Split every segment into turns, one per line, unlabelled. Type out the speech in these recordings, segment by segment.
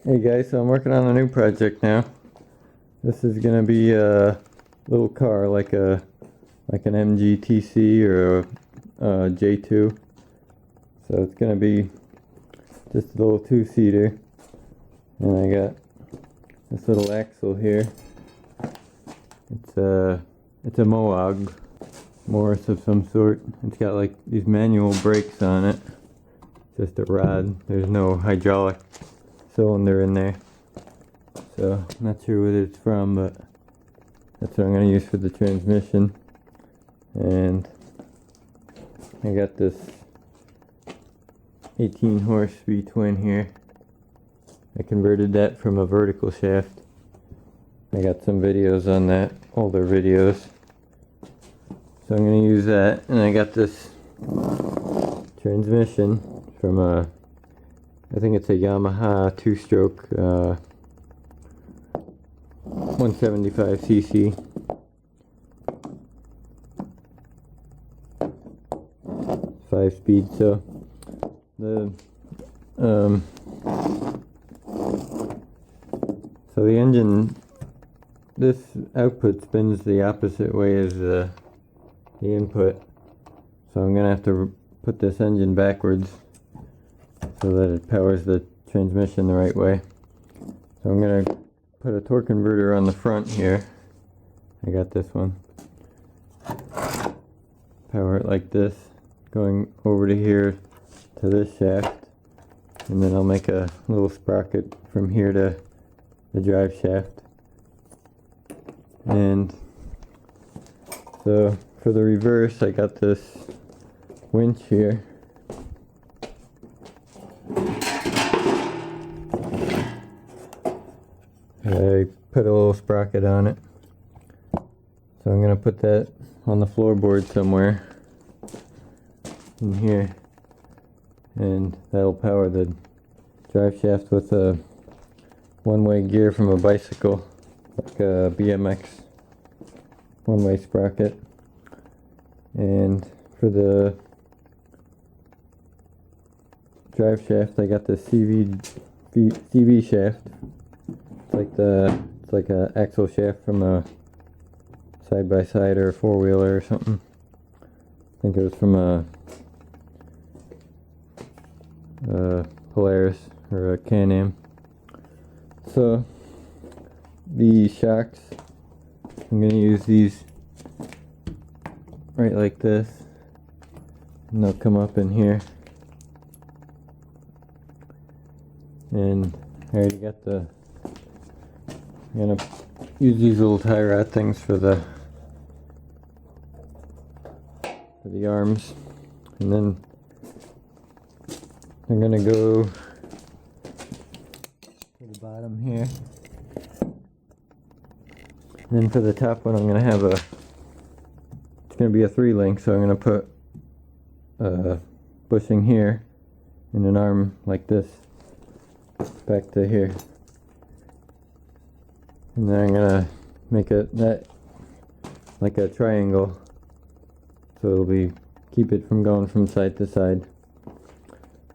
Hey guys, so I'm working on a new project now. This is gonna be a little car like an MGTC or a J2. So it's gonna be just a little two-seater, and I got this little axle here. It's a Mowog, Morris of some sort. It's got like these manual brakes on it. Just a rod. There's no hydraulic cylinder in there, so I'm not sure what it's from, but that's what I'm going to use for the transmission. And I got this 18 horse V-twin here. I converted that from a vertical shaft. I got some videos on that, older videos, so I'm going to use that. And I got this transmission from I think it's a Yamaha 2-stroke 175cc. 5-speed. So the engine, this output spins the opposite way as the input, so I'm gonna have to put this engine backwards so that it powers the transmission the right way. So I'm going to put a torque converter on the front here. I got this one. Power it like this, going over to here to this shaft, and then I'll make a little sprocket from here to the drive shaft. And so for the reverse, I got this winch here. I put a little sprocket on it, so I'm going to put that on the floorboard somewhere in here, and that'll power the drive shaft with a one-way gear from a bicycle, like a BMX one-way sprocket. And for the drive shaft, I got the CV shaft. It's like a axle shaft from a side-by-side or a four-wheeler or something. I think it was from a Polaris or a Can-Am. So the shocks, I'm going to use these right like this, and they'll come up in here. And I already got I'm gonna use these little tie rod things for the arms, and then I'm gonna go to the bottom here. And then for the top one, I'm gonna have it's gonna be a 3-link, so I'm gonna put a bushing here and an arm like this back to here. And then I'm gonna make that like a triangle, so it'll keep it from going from side to side.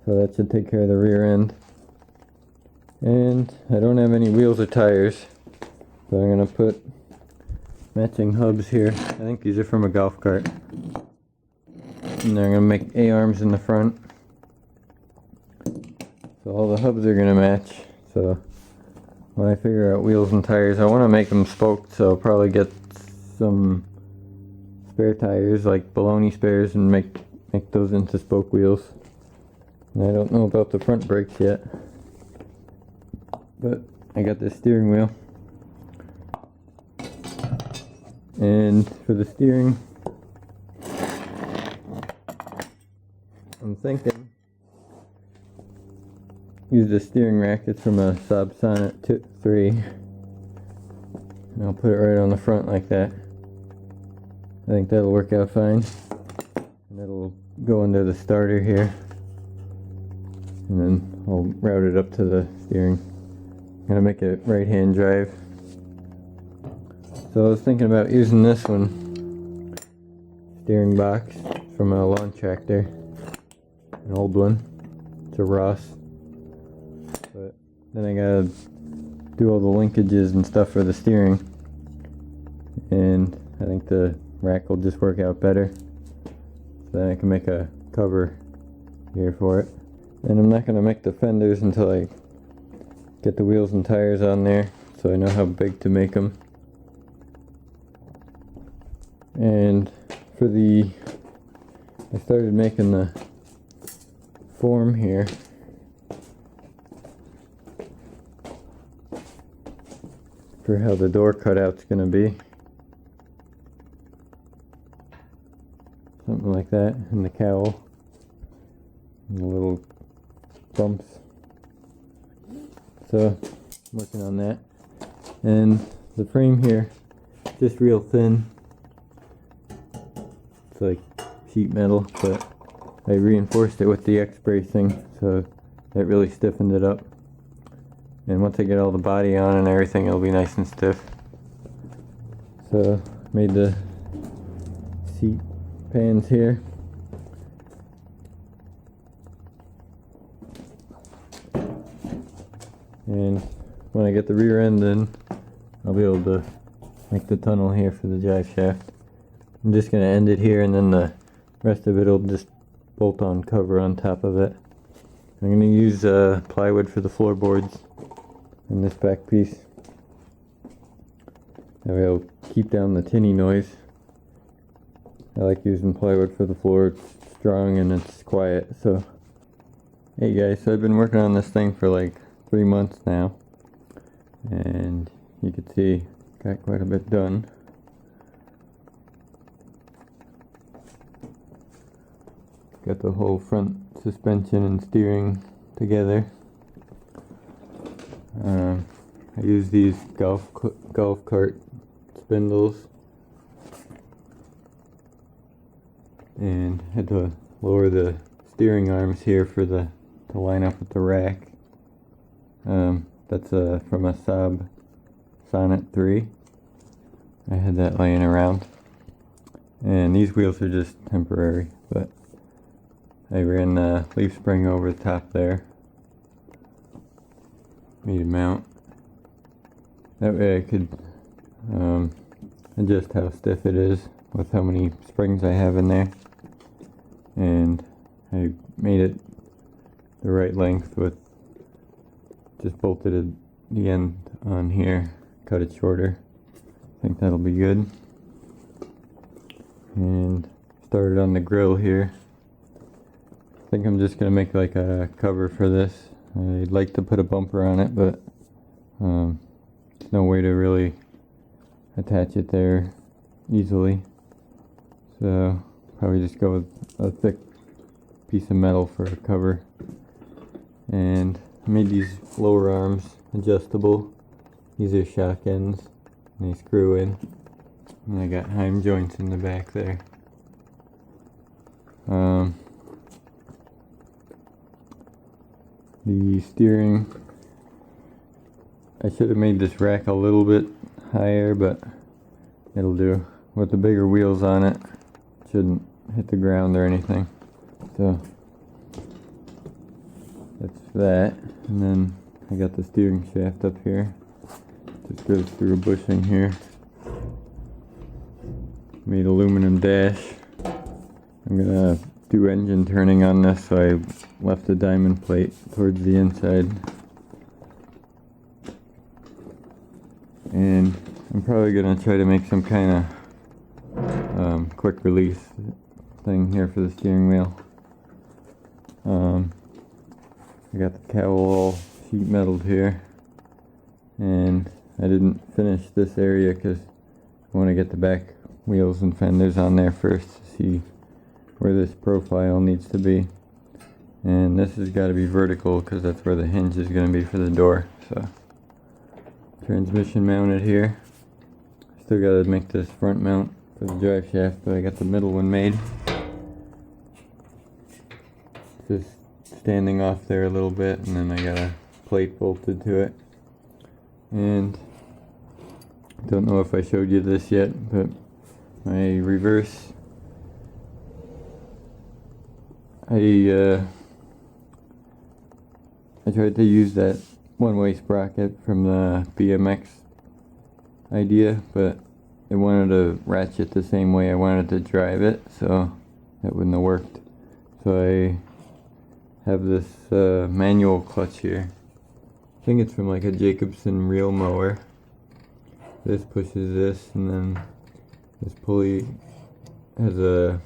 So that should take care of the rear end. And I don't have any wheels or tires, so I'm gonna put matching hubs here. I think these are from a golf cart. And they're gonna make A-arms in the front, so all the hubs are gonna match. So when I figure out wheels and tires, I want to make them spoked, so I'll probably get some spare tires, like baloney spares, and make those into spoke wheels. And I don't know about the front brakes yet, but I got this steering wheel. And for the steering, I'm thinking use the steering rack. It's from a Saab Sonnet 3, and I'll put it right on the front like that. I think that'll work out fine, and it'll go under the starter here, and then I'll route it up to the steering. I'm gonna make it right-hand drive. So I was thinking about using this one, steering box from a lawn tractor, an old one. It's a Ross. But then I gotta do all the linkages and stuff for the steering, and I think the rack will just work out better, so then I can make a cover here for it. And I'm not gonna make the fenders until I get the wheels and tires on there, so I know how big to make them. And for I started making the form here. For how the door cutout's gonna be. Something like that, and the cowl. And the little bumps. So, I'm working on that. And the frame here, just real thin. It's like sheet metal, but I reinforced it with the X-bracing, so that really stiffened it up. And once I get all the body on and everything, it'll be nice and stiff. So, made the seat pans here. And when I get the rear end in, I'll be able to make the tunnel here for the drive shaft. I'm just going to end it here, and then the rest of it will just bolt on cover on top of it. I'm going to use plywood for the floorboards and this back piece. That way it'll keep down the tinny noise. I like using plywood for the floor. It's strong and it's quiet. So, hey guys, so I've been working on this thing for like 3 months now, and you can see got quite a bit done. Got the whole front suspension and steering together. I use these golf cart spindles, and had to lower the steering arms here for to line up with the rack. That's from a Saab Sonnet 3. I had that laying around, and these wheels are just temporary, but I ran the leaf spring over the top there. Made a mount. That way I could adjust how stiff it is with how many springs I have in there. And I made it the right length with just bolted the end on here, cut it shorter. I think that'll be good. And started on the grill here. I think I'm just gonna make like a cover for this. I'd like to put a bumper on it, but there's no way to really attach it there easily. So probably just go with a thick piece of metal for a cover. And I made these lower arms adjustable. These are shock ends, and they screw in. And I got heim joints in the back there. The steering, I should have made this rack a little bit higher, but it'll do. With the bigger wheels on it, shouldn't hit the ground or anything. So that's that. And then I got the steering shaft up here. Just goes through a bushing here. Made aluminum dash. I'm gonna do engine turning on this, so I left a diamond plate towards the inside. And I'm probably gonna try to make some kind of quick release thing here for the steering wheel. I got the cowl all sheet metaled here, and I didn't finish this area because I want to get the back wheels and fenders on there first to see where this profile needs to be. And this has got to be vertical because that's where the hinge is going to be for the door. So transmission mounted here. Still got to make this front mount for the drive shaft, but I got the middle one made. Just standing off there a little bit, and then I got a plate bolted to it. And don't know if I showed you this yet, but my reverse, I tried to use that one-way sprocket from the BMX idea, but I wanted to ratchet the same way I wanted to drive it, so that wouldn't have worked. So I have this manual clutch here. I think it's from like a Jacobsen reel mower. This pushes this, and then this pulley has a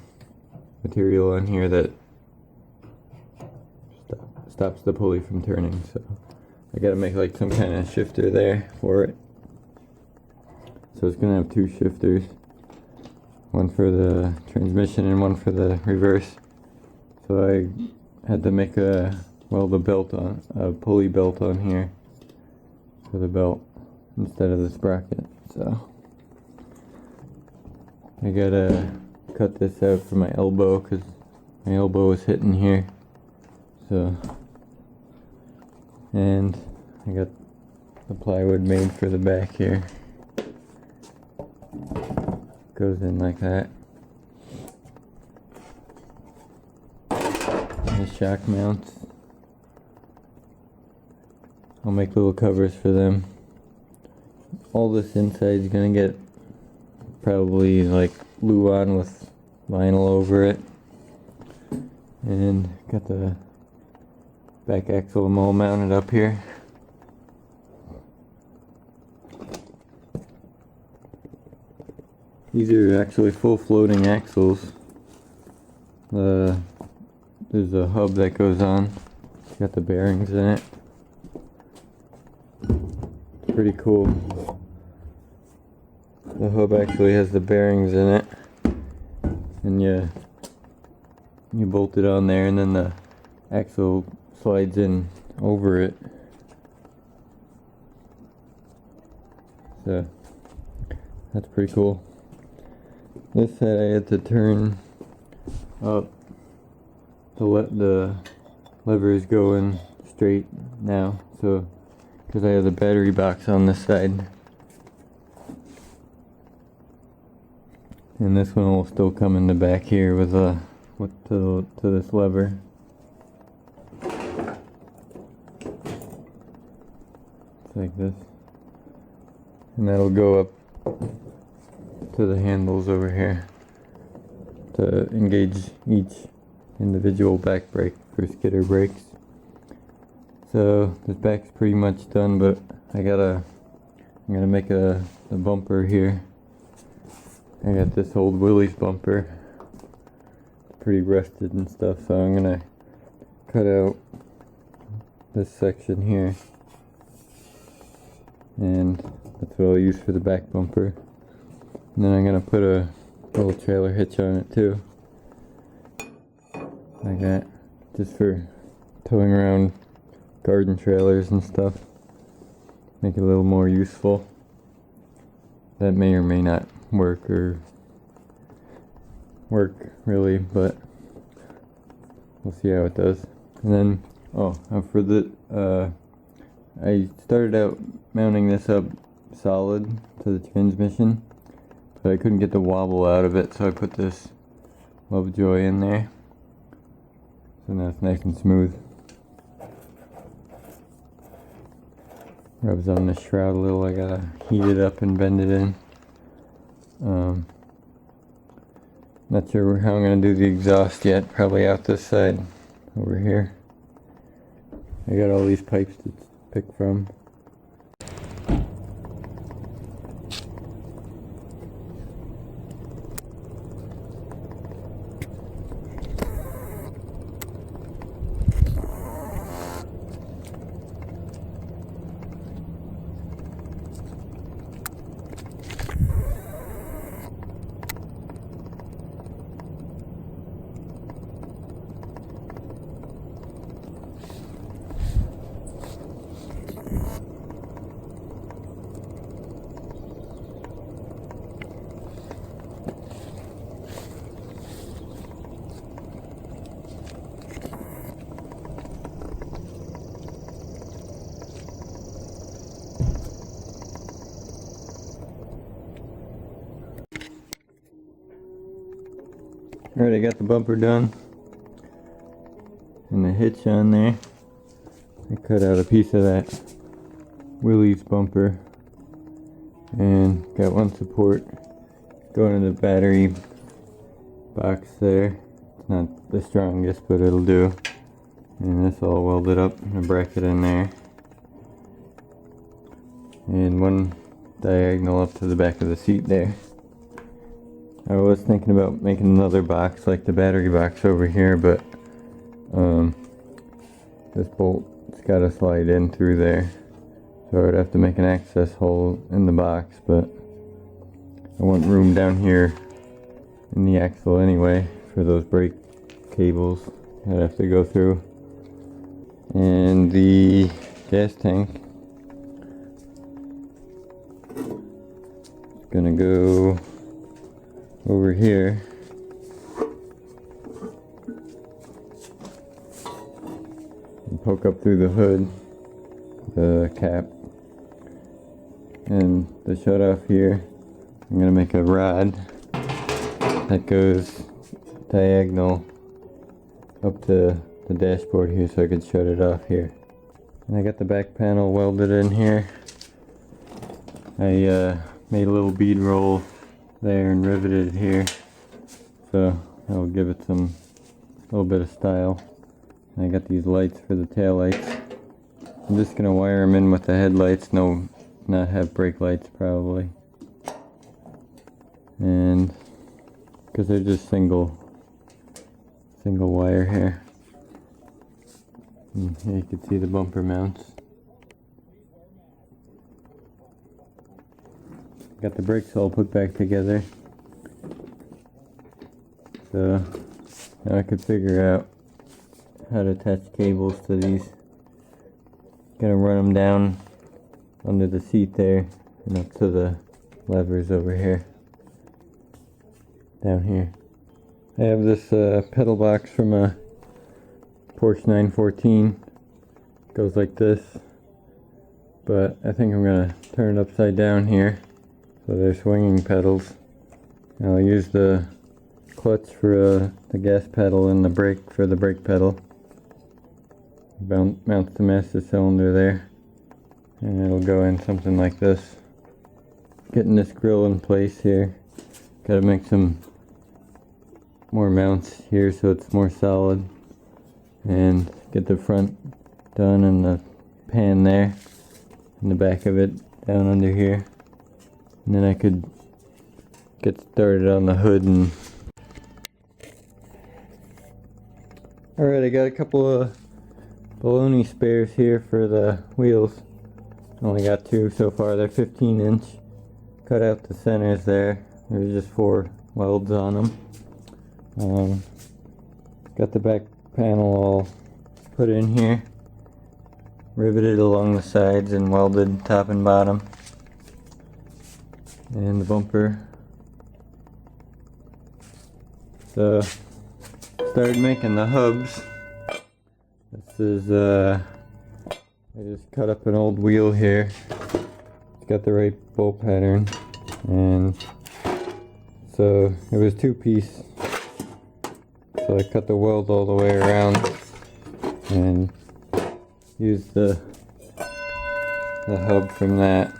material on here that stops the pulley from turning, so I gotta make like some kind of shifter there for it. So it's gonna have two shifters, one for the transmission and one for the reverse. So I had to make a pulley belt on here for the belt instead of the sprocket. So I gotta cut this out for my elbow because my elbow is hitting here. So, and I got the plywood made for the back here. Goes in like that. The shock mounts, I'll make little covers for them. All this inside is gonna get probably like glue on with vinyl over it. And got the back axle all mounted up here. These are actually full floating axles. There's a hub that goes on. It's got the bearings in it. It's pretty cool. The hub actually has the bearings in it, and you bolt it on there, and then the axle slides in over it. So that's pretty cool. This side I had to turn up to let the levers go in straight now, so because I have the battery box on this side, and this one will still come in the back here with to this lever. It's like this, and that'll go up to the handles over here to engage each individual back brake for skidder brakes. So this back's pretty much done, but I'm gonna make a bumper here. I got this old Willys bumper, it's pretty rusted and stuff, so I'm gonna cut out this section here, and that's what I'll use for the back bumper. And then I'm gonna put a little trailer hitch on it too, like that, just for towing around garden trailers and stuff. Make it a little more useful. That may or may not work really, but we'll see how it does. And then for the I started out mounting this up solid to the transmission, but I couldn't get the wobble out of it, so I put this Lovejoy in there, so now it's nice and smooth. Rubs on the shroud a little. I gotta heat it up and bend it in. Not sure how I'm gonna do the exhaust yet. Probably out this side over here. I got all these pipes to pick from. Alright, I got the bumper done and the hitch on there. I cut out a piece of that Willys bumper, and got one support going to the battery box there. It's not the strongest, but it'll do. And this all welded up and a bracket in there, and one diagonal up to the back of the seat there. I was thinking about making another box like the battery box over here, but this bolt's got to slide in through there, so I would have to make an access hole in the box, but I want room down here in the axle anyway for those brake cables I'd have to go through. And the gas tank is gonna go over here. And poke up through the hood, the cap, and the shut off here. I'm gonna make a rod that goes diagonal up to the dashboard here so I could shut it off here. And I got the back panel welded in here. I made a little bead roll there and riveted it here, so that'll give it some little bit of style. I got these lights for the tail lights. I'm just gonna wire them in with the headlights, not have brake lights probably, and because they're just single wire here. And here you can see the bumper mounts. Got the brakes all put back together, so now I could figure out how to attach cables to these. Gonna run them down under the seat there and up to the levers over here, down here. I have this pedal box from a Porsche 914. Goes like this, but I think I'm gonna turn it upside down here so they're swinging pedals. And I'll use the clutch for the gas pedal and the brake for the brake pedal. Mounts the master cylinder there, and it'll go in something like this. Getting this grill in place here. Gotta make some more mounts here so it's more solid, and get the front done and the pan there and the back of it down under here, and then I could get started on the hood. And alright, I got a couple of baloney spares here for the wheels. Only got two so far. They're 15-inch. Cut out the centers there. There's just 4 welds on them. Got the back panel all put in here, riveted along the sides and welded top and bottom, and the bumper. So started making the hubs. This is I just cut up an old wheel here. It's got the right bolt pattern, and so it was 2-piece. So I cut the weld all the way around and used the hub from that,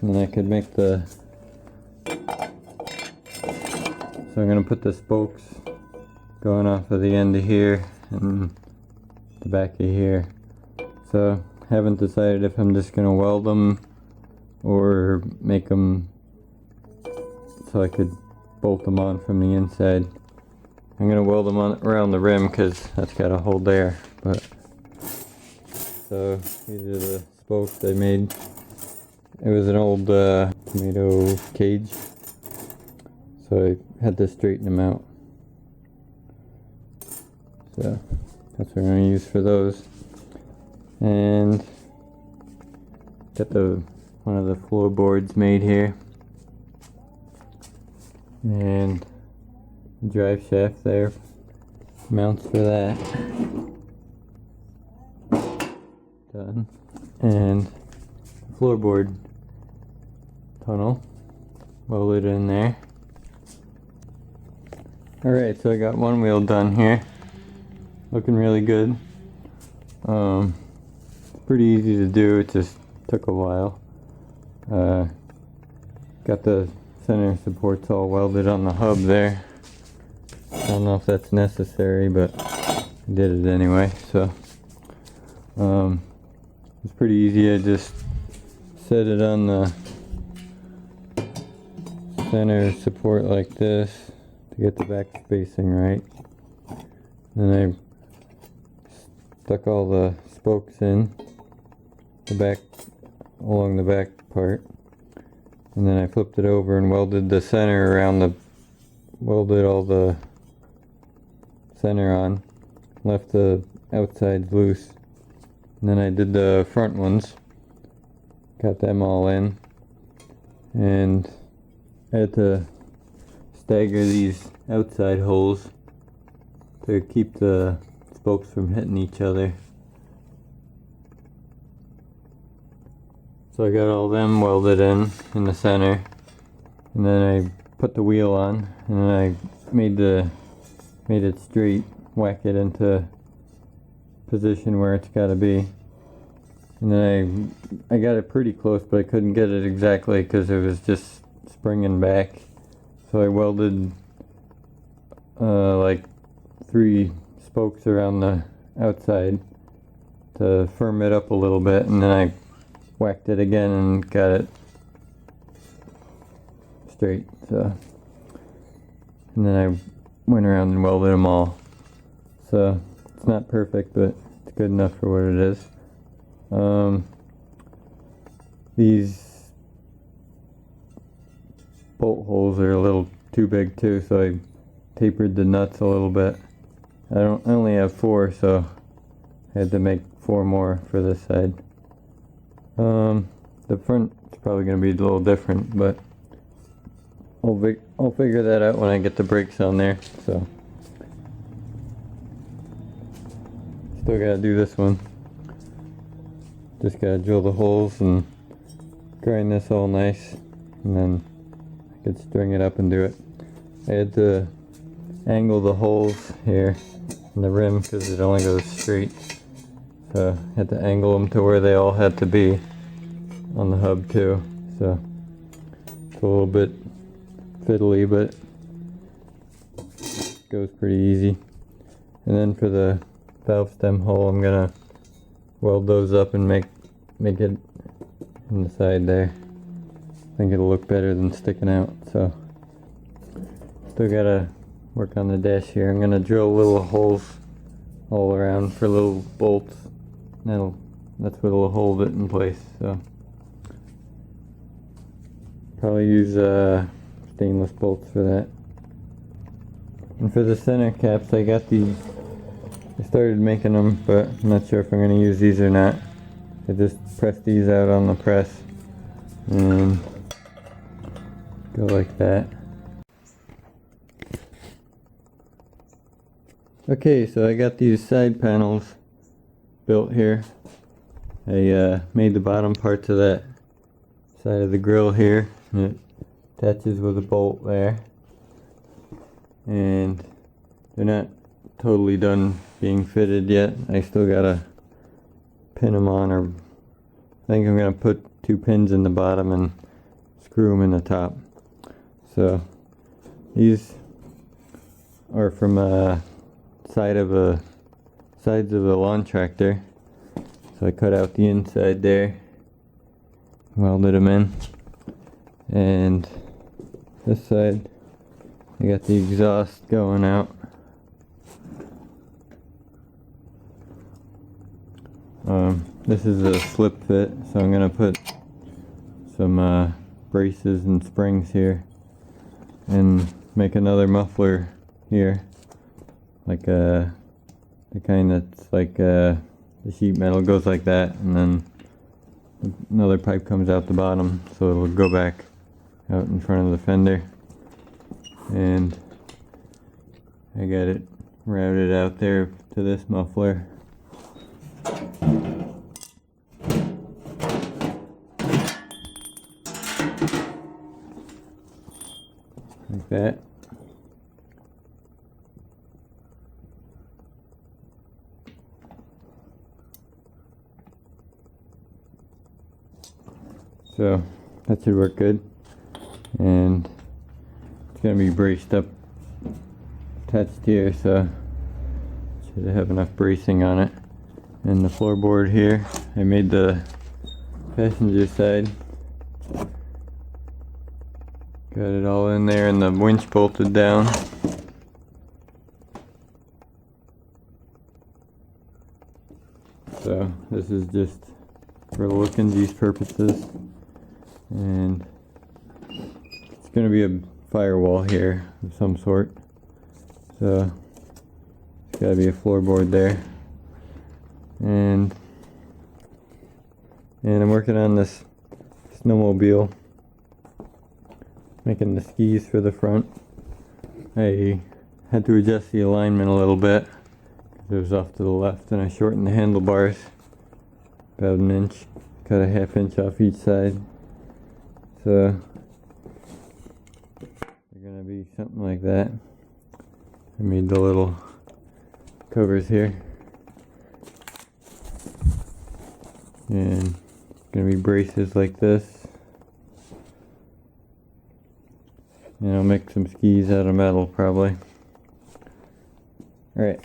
and then I could make the. So I'm gonna put the spokes going off of the end of here and the back of here. So haven't decided if I'm just gonna weld them or make them so I could bolt them on from the inside. I'm gonna weld them on around the rim because that's got a hole there. But so these are the spokes I made. It was an old tomato cage, so I had to straighten them out. So that's what I'm gonna use for those. And got one of the floorboards made here, and drive shaft there, mounts for that done, and floorboard tunnel welded in there. Alright, so I got one wheel done here, looking really good. It's pretty easy to do. It's just took a while. Got the center supports all welded on the hub there. I don't know if that's necessary, but I did it anyway. So it's pretty easy. I just set it on the center support like this to get the back spacing right. Then I stuck all the spokes in the back, along the back part, and then I flipped it over and welded the center around the, welded all the center on, left the outsides loose, and then I did the front ones, got them all in, and I had to stagger these outside holes to keep the spokes from hitting each other. So I got all them welded in the center, and then I put the wheel on, and then I made it straight, whack it into position where it's got to be, and then I got it pretty close, but I couldn't get it exactly because it was just springing back. So I welded like 3 spokes around the outside to firm it up a little bit, and then I whacked it again and got it straight. So, and then I went around and welded them all. So it's not perfect, but it's good enough for what it is. These bolt holes are a little too big too, so I tapered the nuts a little bit. I only have 4, so I had to make 4 more for this side. The front is probably going to be a little different, but I'll figure that out when I get the brakes on there. So still got to do this one. Just got to drill the holes and grind this all nice, and then I could string it up and do it. I had to angle the holes here in the rim because it only goes straight, so I had to angle them to where they all had to be on the hub too. So it's a little bit fiddly, but it goes pretty easy. And then for the valve stem hole, I'm gonna weld those up and make it in the side there. I think it'll look better than sticking out. So still gotta work on the dash here. I'm gonna drill little holes all around for little bolts. That's what'll hold it in place. So probably use stainless bolts for that. And for the center caps, I got these. I started making them, but I'm not sure if I'm gonna use these or not. I just press these out on the press and go like that. Okay, so I got these side panels built here. I made the bottom parts of that side of the grill here, and it attaches with a bolt there. And they're not totally done being fitted yet. I still gotta pin them on, or I think I'm gonna put 2 pins in the bottom and screw them in the top. So these are from sides of a lawn tractor. So I cut out the inside there, welded them in, and this side I got the exhaust going out. This is a slip fit, so I'm gonna put some braces and springs here and make another muffler here, like the kind that's like the sheet metal goes like that, and then another pipe comes out the bottom, so it'll go back out in front of the fender. And I got it routed out there to this muffler. Like that. So that should work good. And it's going to be braced up, attached here, so should have enough bracing on it. And the floorboard here, I made the passenger side. Got it all in there and the winch bolted down. So this is just for look and use purposes. And it's going to be a firewall here of some sort. So it's got to be a floorboard there. And I'm working on this snowmobile, making the skis for the front. I had to adjust the alignment a little bit because it was off to the left, and I shortened the handlebars about an inch, cut a ½ inch off each side. So they're gonna be something like that. I made the little covers here, and it's gonna be braces like this. And I'll make some skis out of metal probably. Alright.